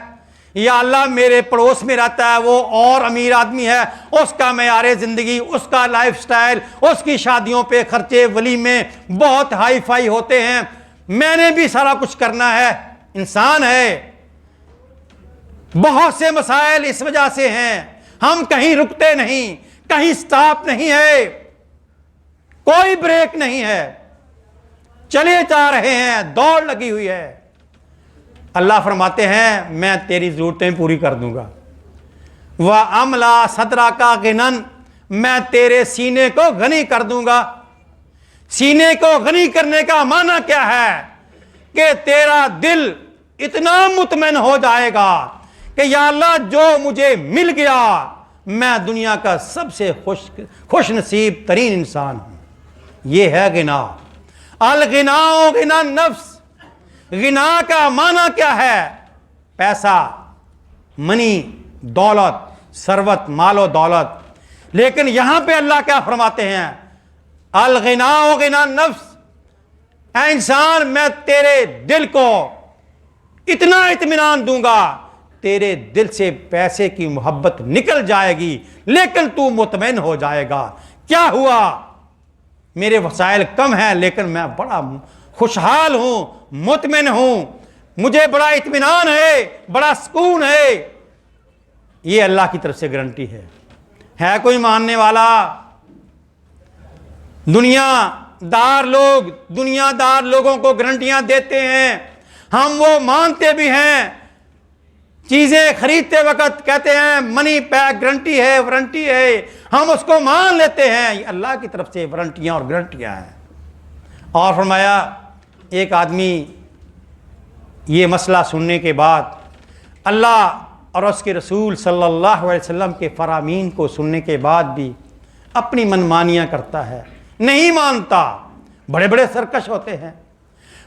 یا اللہ میرے پڑوس میں رہتا ہے وہ اور امیر آدمی ہے، اس کا معیار زندگی، اس کا لائف سٹائل، اس کی شادیوں پہ خرچے ولیمے بہت ہائی فائی ہوتے ہیں، میں نے بھی سارا کچھ کرنا ہے۔ انسان ہے، بہت سے مسائل اس وجہ سے ہیں، ہم کہیں رکتے نہیں، کہیں سٹاپ نہیں ہے، کوئی بریک نہیں ہے، چلے جا رہے ہیں، دوڑ لگی ہوئی ہے۔ اللہ فرماتے ہیں میں تیری ضرورتیں پوری کر دوں گا۔ وَأَمْلَا صَدْرَكَ غِنًا، میں تیرے سینے کو غنی کر دوں گا۔ سینے کو غنی کرنے کا معنی کیا ہے؟ کہ تیرا دل اتنا مطمئن ہو جائے گا کہ یا اللہ جو مجھے مل گیا میں دنیا کا سب سے خوش نصیب ترین انسان ہوں۔ یہ ہے غنا۔ الغنا غنا النفس۔ غنا کا معنی کیا ہے؟ پیسہ، منی، دولت، ثروت، مال و دولت۔ لیکن یہاں پہ اللہ کیا فرماتے ہیں؟ الغنا غنا النفس، اے انسان میں تیرے دل کو اتنا اطمینان دوں گا، تیرے دل سے پیسے کی محبت نکل جائے گی لیکن تو مطمئن ہو جائے گا۔ کیا ہوا؟ میرے وسائل کم ہیں لیکن میں بڑا خوشحال ہوں، مطمئن ہوں، مجھے بڑا اطمینان ہے، بڑا سکون ہے۔ یہ اللہ کی طرف سے گارنٹی ہے کوئی ماننے والا؟ دنیا دار لوگوں کو گارنٹیاں دیتے ہیں، ہم وہ مانتے بھی ہیں، چیزیں خریدتے وقت کہتے ہیں منی پیک گارنٹی ہے، وارنٹی ہے، ہم اس کو مان لیتے ہیں۔ یہ اللہ کی طرف سے وارنٹیاں اور گارنٹیاں ہیں۔ اور فرمایا ایک آدمی یہ مسئلہ سننے کے بعد اللہ اور اس کے رسول صلی اللہ علیہ وسلم کے فرامین کو سننے کے بعد بھی اپنی منمانیاں کرتا ہے، نہیں مانتا۔ بڑے بڑے سرکش ہوتے ہیں،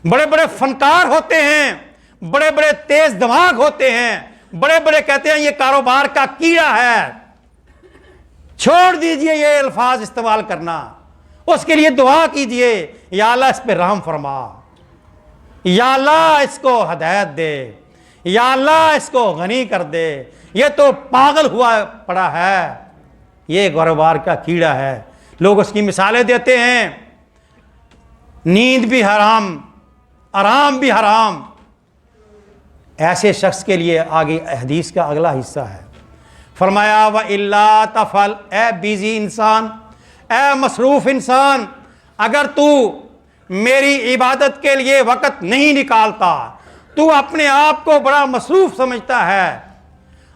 بڑے بڑے فنکار ہوتے ہیں، بڑے بڑے تیز دماغ ہوتے ہیں، بڑے بڑے کہتے ہیں یہ کاروبار کا کیڑا ہے، چھوڑ دیجئے یہ الفاظ استعمال کرنا، اس کے لیے دعا کیجئے یا اللہ اس پہ رحم فرما، یا اللہ اس کو ہدایت دے، یا اللہ اس کو غنی کر دے، یہ تو پاگل ہوا پڑا ہے، یہ کاروبار کا کیڑا ہے۔ لوگ اس کی مثالیں دیتے ہیں، نیند بھی حرام، آرام بھی حرام۔ ایسے شخص کے لیے آگے حدیث کا اگلا حصہ ہے، فرمایا وَإِلَّا تَفْعَلْ، اے بیزی انسان، اے مصروف انسان، اگر تو میری عبادت کے لیے وقت نہیں نکالتا، تو اپنے آپ کو بڑا مصروف سمجھتا ہے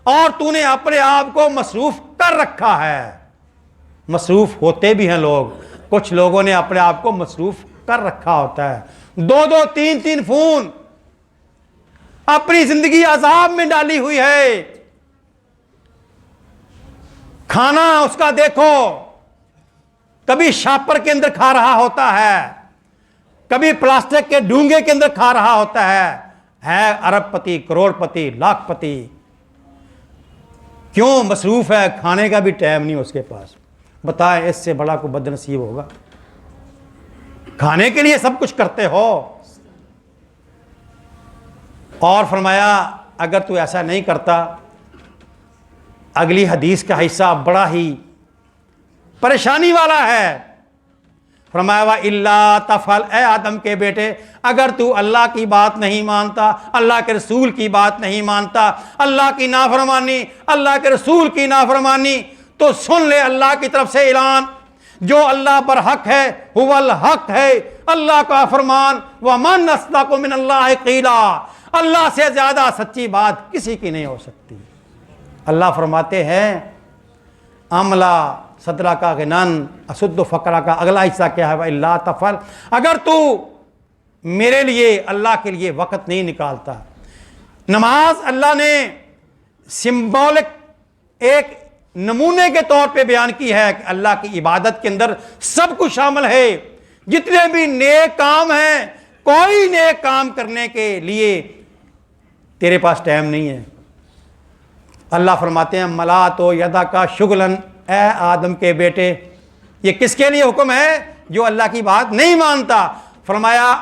اور تو نے اپنے آپ کو مصروف کر رکھا ہے۔ مصروف ہوتے بھی ہیں لوگ، کچھ لوگوں نے اپنے آپ کو مصروف کر رکھا ہوتا ہے، دو تین فون، اپنی زندگی عذاب میں ڈالی ہوئی ہے۔ کھانا اس کا دیکھو، کبھی شاپر کے اندر کھا رہا ہوتا ہے، کبھی پلاسٹک کے ڈونگے کے اندر کھا رہا ہوتا ہے ارب پتی، کروڑ پتی، لاکھ پتی۔ کیوں؟ مصروف ہے، کھانے کا بھی ٹائم نہیں اس کے پاس۔ بتائیں اس سے بڑا کوئی بد نصیب ہوگا؟ کھانے کے لیے سب کچھ کرتے ہو. اور فرمایا اگر تو ایسا نہیں کرتا، اگلی حدیث کا حصہ بڑا ہی پریشانی والا ہے. فرمایا وَإِلَّا تَفْعَلْ، اے آدم کے بیٹے اگر تو اللہ کی بات نہیں مانتا، اللہ کے رسول کی بات نہیں مانتا، اللہ کی نافرمانی، اللہ کے رسول کی نافرمانی، تو سن لے اللہ کی طرف سے اعلان، جو اللہ پر حق ہے هو الحق ہے، اللہ کا فرمان وَمَنْ أَصْدَقُ مِنَ اللَّهِ قِيلًا، اللہ سے زیادہ سچی بات کسی کی نہیں ہو سکتی. اللہ فرماتے ہیں عملہ صدرہ کا غنن اسد فقرہ کا اگلا حصہ کیا ہے وَإِلَّا تَفْعَلْ، اگر تو میرے لیے اللہ کے لیے وقت نہیں نکالتا. نماز اللہ نے سمبولک ایک نمونے کے طور پہ بیان کی ہے کہ اللہ کی عبادت کے اندر سب کچھ شامل ہے، جتنے بھی نیک کام ہیں، کوئی نیک کام کرنے کے لیے تیرے پاس ٹائم نہیں ہے. اللہ فرماتے ہیں ملا تو یدا کا شغلن، اے آدم کے بیٹے، یہ کس کے لیے حکم ہے؟ جو اللہ کی بات نہیں مانتا. فرمایا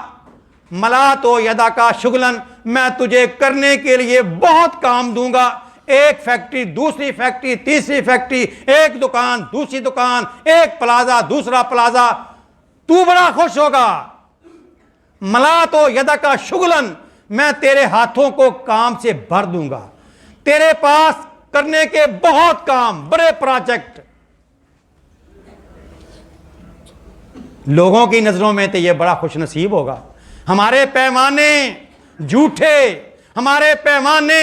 ملا تو یدا کا شغلن، میں تجھے کرنے کے لیے بہت کام دوں گا، ایک فیکٹری دوسری فیکٹری تیسری فیکٹری، ایک دکان دوسری دکان، ایک پلازا دوسرا پلازا، تو بڑا خوش ہوگا. ملا تو یدا کا شغلن، میں تیرے ہاتھوں کو کام سے بھر دوں گا، تیرے پاس کرنے کے بہت کام، بڑے پروجیکٹ. لوگوں کی نظروں میں تو یہ بڑا خوش نصیب ہوگا. ہمارے پیمانے جھوٹے، ہمارے پیمانے،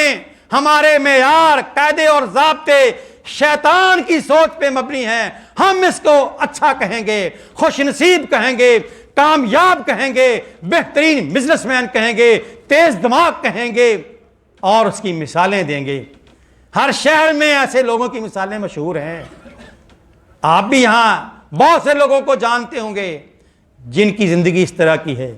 ہمارے معیار، قاعدے اور ضابطے شیطان کی سوچ پہ مبنی ہیں. ہم اس کو اچھا کہیں گے، خوش نصیب کہیں گے، کامیاب کہیں گے، بہترین بزنس مین کہیں گے، تیز دماغ کہیں گے، اور اس کی مثالیں دیں گے. ہر شہر میں ایسے لوگوں کی مثالیں مشہور ہیں. آپ بھی یہاں بہت سے لوگوں کو جانتے ہوں گے جن کی زندگی اس طرح کی ہے.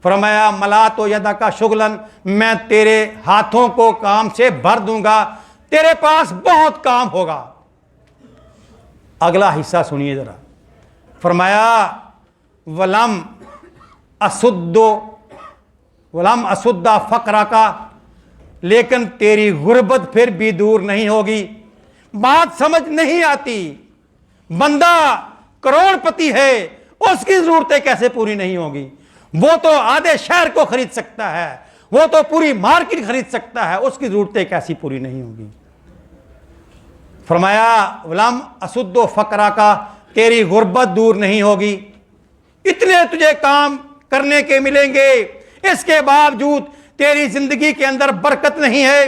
فرمایا ملا تو یدا کا شغلن، میں تیرے ہاتھوں کو کام سے بھر دوں گا، تیرے پاس بہت کام ہوگا. اگلا حصہ سنیے ذرا. فرمایا ولم اسد فقرہ کا، لیکن تیری غربت پھر بھی دور نہیں ہوگی. بات سمجھ نہیں آتی، بندہ کروڑ پتی ہے، اس کی ضرورتیں کیسے پوری نہیں ہوگی؟ وہ تو آدھے شہر کو خرید سکتا ہے، وہ تو پوری مارکیٹ خرید سکتا ہے، اس کی ضرورتیں کیسی پوری نہیں ہوگی؟ فرمایا ولم اسد فقرہ کا، تیری غربت دور نہیں ہوگی. اتنے تجھے کام کرنے کے ملیں گے، اس کے باوجود تیری زندگی کے اندر برکت نہیں ہے،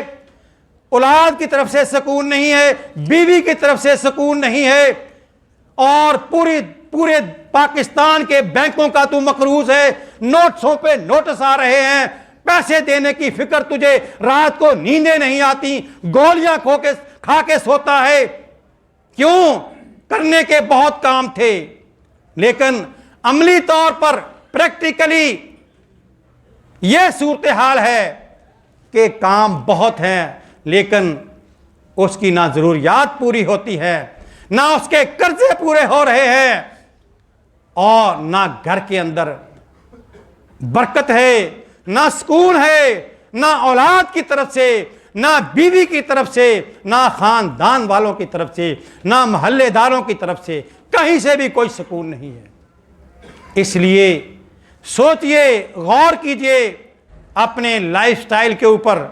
اولاد کی طرف سے سکون نہیں ہے، بیوی کی طرف سے سکون نہیں ہے، اور پورے پاکستان کے بینکوں کا تو مقروض ہے، نوٹسوں پہ نوٹس آ رہے ہیں، پیسے دینے کی فکر تجھے، رات کو نیندیں نہیں آتی، گولیاں کھا کے سوتا ہے. کیوں؟ کرنے کے بہت کام تھے، لیکن عملی طور پر پریکٹیکلی یہ صورتحال ہے کہ کام بہت ہیں، لیکن اس کی نہ ضروریات پوری ہوتی ہے، نہ اس کے قرضے پورے ہو رہے ہیں، اور نہ گھر کے اندر برکت ہے، نہ سکون ہے، نہ اولاد کی طرف سے، نہ بیوی کی طرف سے، نہ خاندان والوں کی طرف سے، نہ محلے داروں کی طرف سے، کہیں سے بھی کوئی سکون نہیں ہے. اس لیے سوچئے، غور کیجئے اپنے لائف سٹائل کے اوپر،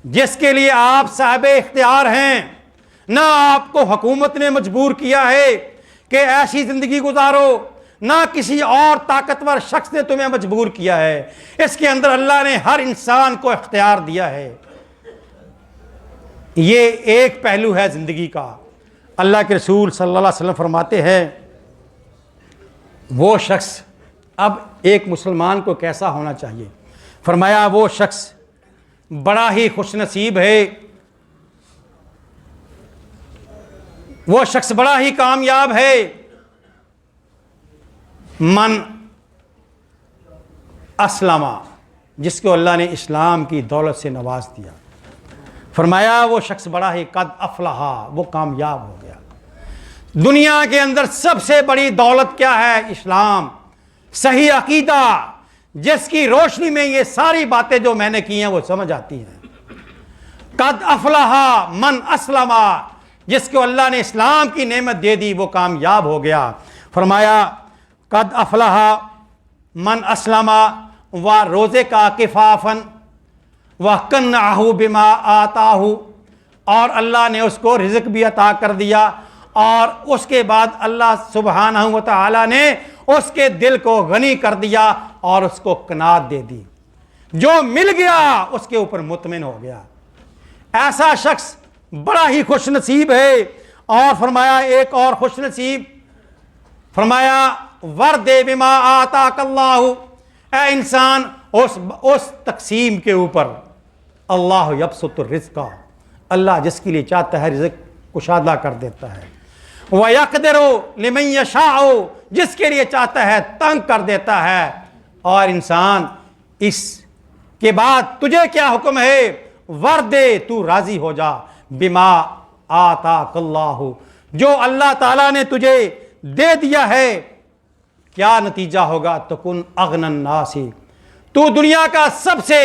جس کے لیے آپ صاحب اختیار ہیں. نہ آپ کو حکومت نے مجبور کیا ہے کہ ایسی زندگی گزارو، نہ کسی اور طاقتور شخص نے تمہیں مجبور کیا ہے. اس کے اندر اللہ نے ہر انسان کو اختیار دیا ہے. یہ ایک پہلو ہے زندگی کا. اللہ کے رسول صلی اللہ علیہ وسلم فرماتے ہیں وہ شخص، اب ایک مسلمان کو کیسا ہونا چاہیے؟ فرمایا وہ شخص بڑا ہی خوش نصیب ہے، وہ شخص بڑا ہی کامیاب ہے، من اسلم، جس کو اللہ نے اسلام کی دولت سے نواز دیا. فرمایا وہ شخص بڑا ہی قد افلح، وہ کامیاب ہو گیا. دنیا کے اندر سب سے بڑی دولت کیا ہے؟ اسلام. صحیح عقیدہ جس کی روشنی میں یہ ساری باتیں جو میں نے کی ہیں وہ سمجھ آتی ہیں. قد افلح من اسلم، جس کو اللہ نے اسلام کی نعمت دے دی وہ کامیاب ہو گیا. فرمایا قد افلح من اسلم و روزے کا کفافن وقنعہ بما آتاہ، اور اللہ نے اس کو رزق بھی عطا کر دیا، اور اس کے بعد اللہ سبحانہ و تعالی نے اس کے دل کو غنی کر دیا اور اس کو قناعت دے دی. جو مل گیا اس کے اوپر مطمئن ہو گیا. ایسا شخص بڑا ہی خوش نصیب ہے. اور فرمایا ایک اور خوش نصیب، فرمایا ورد بما آتاک اللہ، اے انسان اس تقسیم کے اوپر اللہ یبسط الرزق، اللہ جس کے لیے چاہتا ہے رزق کشادہ کر دیتا ہے. وَيَقْدِرُ لِمَنْ يَشَاءُ، جس کے لیے چاہتا ہے تنگ کر دیتا ہے. اور انسان اس کے بعد تجھے کیا حکم ہے؟ وردے، تو راضی ہو جا، بما آتاک اللہ، جو اللہ تعالیٰ نے تجھے دے دیا ہے. کیا نتیجہ ہوگا؟ تکن اغنى الناس، تو دنیا کا سب سے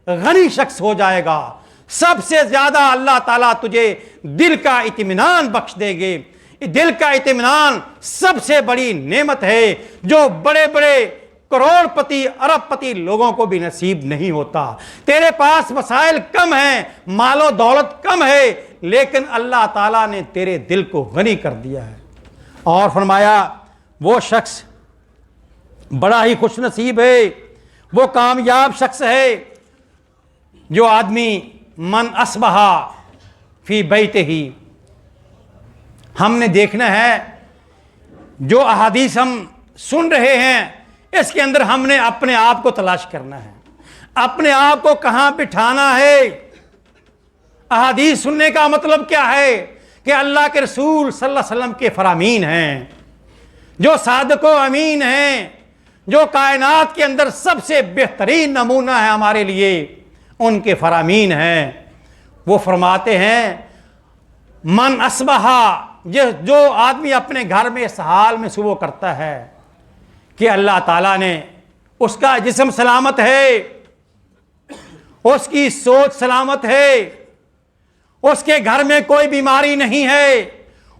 غنی شخص ہو جائے گا. سب سے زیادہ اللہ تعالیٰ تجھے دل کا اطمینان بخش دے گے. دل کا اطمینان سب سے بڑی نعمت ہے جو بڑے بڑے کروڑ پتی ارب پتی لوگوں کو بھی نصیب نہیں ہوتا. تیرے پاس وسائل کم ہیں، مال و دولت کم ہے، لیکن اللہ تعالیٰ نے تیرے دل کو غنی کر دیا ہے. اور فرمایا وہ شخص بڑا ہی خوش نصیب ہے، وہ کامیاب شخص ہے جو آدمی من اصبح فی بیتہ. ہم نے دیکھنا ہے جو احادیث ہم سن رہے ہیں اس کے اندر ہم نے اپنے آپ کو تلاش کرنا ہے، اپنے آپ کو کہاں بٹھانا ہے. احادیث سننے کا مطلب کیا ہے؟ کہ اللہ کے رسول صلی اللہ علیہ وسلم کے فرامین ہیں، جو صادق و امین ہیں، جو کائنات کے اندر سب سے بہترین نمونہ ہے ہمارے لیے، ان کے فرامین ہیں. وہ فرماتے ہیں من اصبح، جو آدمی اپنے گھر میں اس حال میں صبح کرتا ہے کہ اللہ تعالیٰ نے اس کا جسم سلامت ہے، اس کی سوچ سلامت ہے، اس کے گھر میں کوئی بیماری نہیں ہے،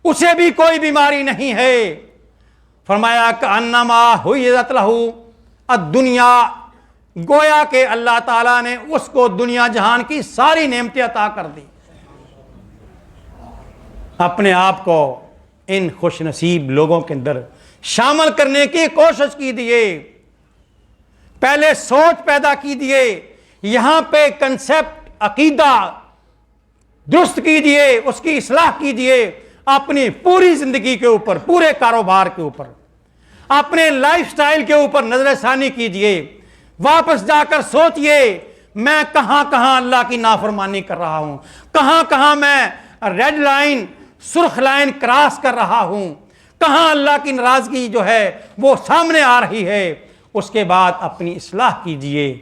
اسے بھی کوئی بیماری نہیں ہے. فرمایا کأنما حیزت لہ الدنیا، گویا کہ اللہ تعالیٰ نے اس کو دنیا جہان کی ساری نعمتیں عطا کر دی. اپنے آپ کو ان خوش نصیب لوگوں کے اندر شامل کرنے کی کوشش کیجیے. پہلے سوچ پیدا کیجیے، یہاں پہ کنسپٹ عقیدہ درست کیجیے، اس کی اصلاح کیجیے. اپنی پوری زندگی کے اوپر، پورے کاروبار کے اوپر، اپنے لائف سٹائل کے اوپر نظر ثانی کیجیے. واپس جا کر سوچئے میں کہاں کہاں اللہ کی نافرمانی کر رہا ہوں، کہاں کہاں میں ریڈ لائن، سرخ لائن کراس کر رہا ہوں، کہاں اللہ کی ناراضگی جو ہے وہ سامنے آ رہی ہے. اس کے بعد اپنی اصلاح کیجئے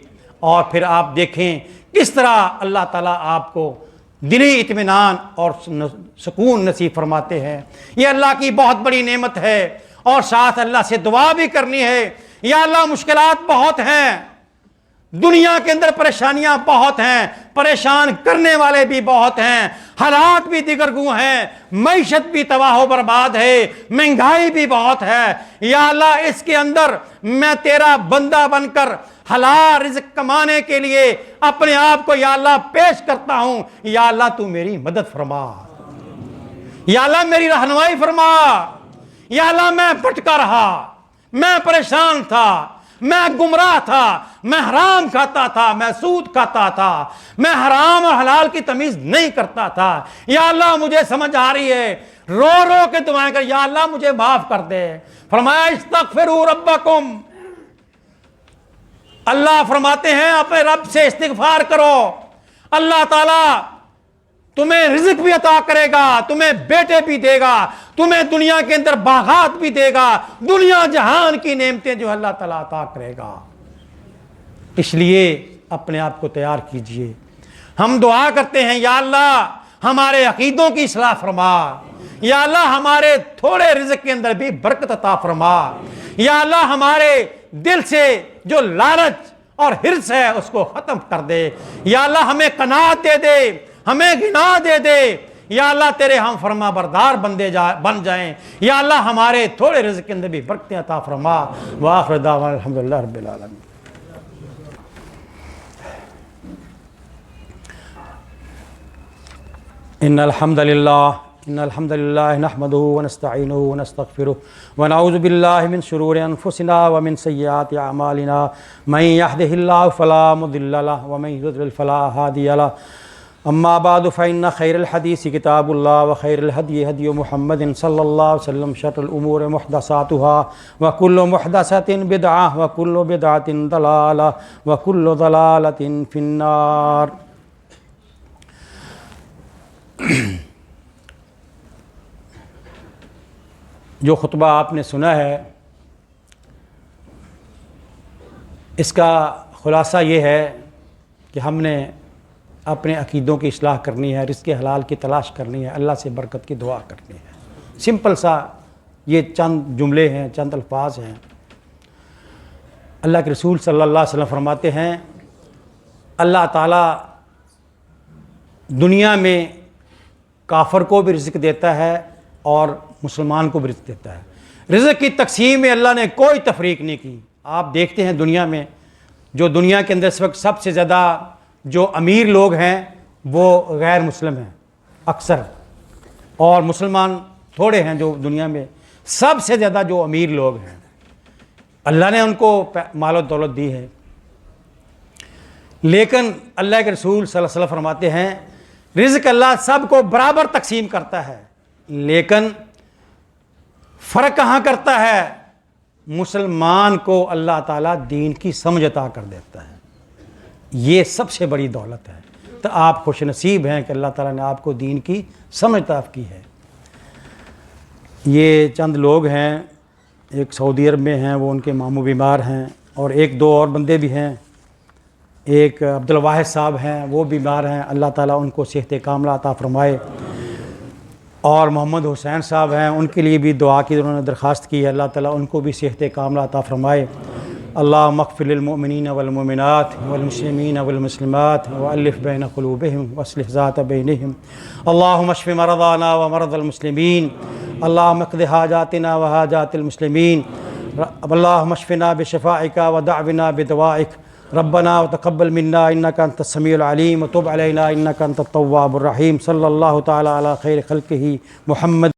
اور پھر آپ دیکھیں کس طرح اللہ تعالیٰ آپ کو دلی اطمینان اور سکون نصیب فرماتے ہیں. یہ اللہ کی بہت بڑی نعمت ہے. اور ساتھ اللہ سے دعا بھی کرنی ہے، یا اللہ مشکلات بہت ہیں، دنیا کے اندر پریشانیاں بہت ہیں، پریشان کرنے والے بھی بہت ہیں، حالات بھی دیگرگوں ہیں، معیشت بھی تباہ و برباد ہے، مہنگائی بھی بہت ہے. یا اللہ اس کے اندر میں تیرا بندہ بن کر حلال رزق کمانے کے لیے اپنے آپ کو یا اللہ پیش کرتا ہوں. یا اللہ تو میری مدد فرما، یا اللہ میری رہنمائی فرما. یا اللہ میں بھٹکا رہا، میں پریشان تھا، میں گمراہ تھا، میں حرام کھاتا تھا، میں سود کھاتا تھا، میں حرام اور حلال کی تمیز نہیں کرتا تھا. یا اللہ مجھے سمجھ آ رہی ہے، رو رو کے دعائیں کر یا اللہ مجھے معاف کر دے. فرمایا استغفروا ربکم، اللہ فرماتے ہیں اپنے رب سے استغفار کرو، اللہ تعالیٰ تمہیں رزق بھی عطا کرے گا، تمہیں بیٹے بھی دے گا، تمہیں دنیا کے اندر باغات بھی دے گا، دنیا جہان کی نعمتیں جو اللہ تعالیٰ عطا کرے گا. اس لیے اپنے آپ کو تیار کیجئے. ہم دعا کرتے ہیں یا اللہ ہمارے عقیدوں کی اصلاح فرما، یا اللہ ہمارے تھوڑے رزق کے اندر بھی برکت عطا فرما، یا اللہ ہمارے دل سے جو لالچ اور حرص ہے اس کو ختم کر دے۔ یا اللہ ہمیں قناعت دے دے، ہمیں غنا دے دے۔ یا اللہ تیرے ہم فرما بردار بن جائیں۔ یا اللہ ہمارے تھوڑے رزق کے اندر بھی برکتیں عطا فرما۔ وآخر دعوانا الحمدللہ رب العالمین۔ ان الحمد للہ نحمده ونستعینه ونستغفره ونعوذ باللہ من شرور انفسنا ومن سیئات اعمالنا من يهده الله فلا مضل له ومن يضلل فلا هادي له اما بعد فإن خير الحديث كتاب الله وخير الهدي هدي محمد صلى الله عليه وسلم شر الأمور محدثاتها وكل محدثة بدعة وكل بدعة ضلالة وكل ضلالة في النار۔ جو خطبہ آپ نے سنا ہے اس کا خلاصہ یہ ہے کہ ہم نے اپنے عقیدوں کی اصلاح کرنی ہے، رزق حلال کی تلاش کرنی ہے، اللہ سے برکت کی دعا کرنی ہے۔ سمپل سا یہ چند جملے ہیں، چند الفاظ ہیں۔ اللہ کے رسول صلی اللہ علیہ وسلم فرماتے ہیں اللہ تعالیٰ دنیا میں کافر کو بھی رزق دیتا ہے اور مسلمان کو بھی رزق دیتا ہے۔ رزق کی تقسیم میں اللہ نے کوئی تفریق نہیں کی۔ آپ دیکھتے ہیں دنیا میں جو دنیا کے اندر اس وقت سب سے زیادہ جو امیر لوگ ہیں وہ غیر مسلم ہیں اکثر، اور مسلمان تھوڑے ہیں جو دنیا میں سب سے زیادہ جو امیر لوگ ہیں اللہ نے ان کو مال و دولت دی ہے۔ لیکن اللہ کے رسول صلی اللہ علیہ وسلم فرماتے ہیں رزق اللہ سب کو برابر تقسیم کرتا ہے، لیکن فرق کہاں کرتا ہے؟ مسلمان کو اللہ تعالیٰ دین کی سمجھ عطا کر دیتا ہے، یہ سب سے بڑی دولت ہے۔ تو آپ خوش نصیب ہیں کہ اللہ تعالیٰ نے آپ کو دین کی سمجھ عطا کی ہے۔ یہ چند لوگ ہیں، ایک سعودی عرب میں ہیں، وہ ان کے ماموں بیمار ہیں، اور ایک دو اور بندے بھی ہیں، ایک عبدالواحد صاحب ہیں وہ بیمار ہیں، اللہ تعالیٰ ان کو صحت کاملہ عطا فرمائے، اور محمد حسین صاحب ہیں ان کے لیے بھی دعا کی انہوں نے درخواست کی ہے، اللہ تعالیٰ ان کو بھی صحت کاملہ عطا فرمائے۔ اللہم اغفر للمؤمنین والمؤمنات والمسلمین والمسلمات والف بین قلوبہم واصلح ذات بینہم، اللہم اشف مرضانا ومرضى المسلمین، اللہم اقض حاجاتنا وحاجات المسلمین، اللہم اشفنا بشفائک ودعونا بدوائک، ربنا وتقبل منا انك انت السميع العليم وتب علينا انك انت التواب الرحيم، صلى الله تعالى على خير خلقه محمد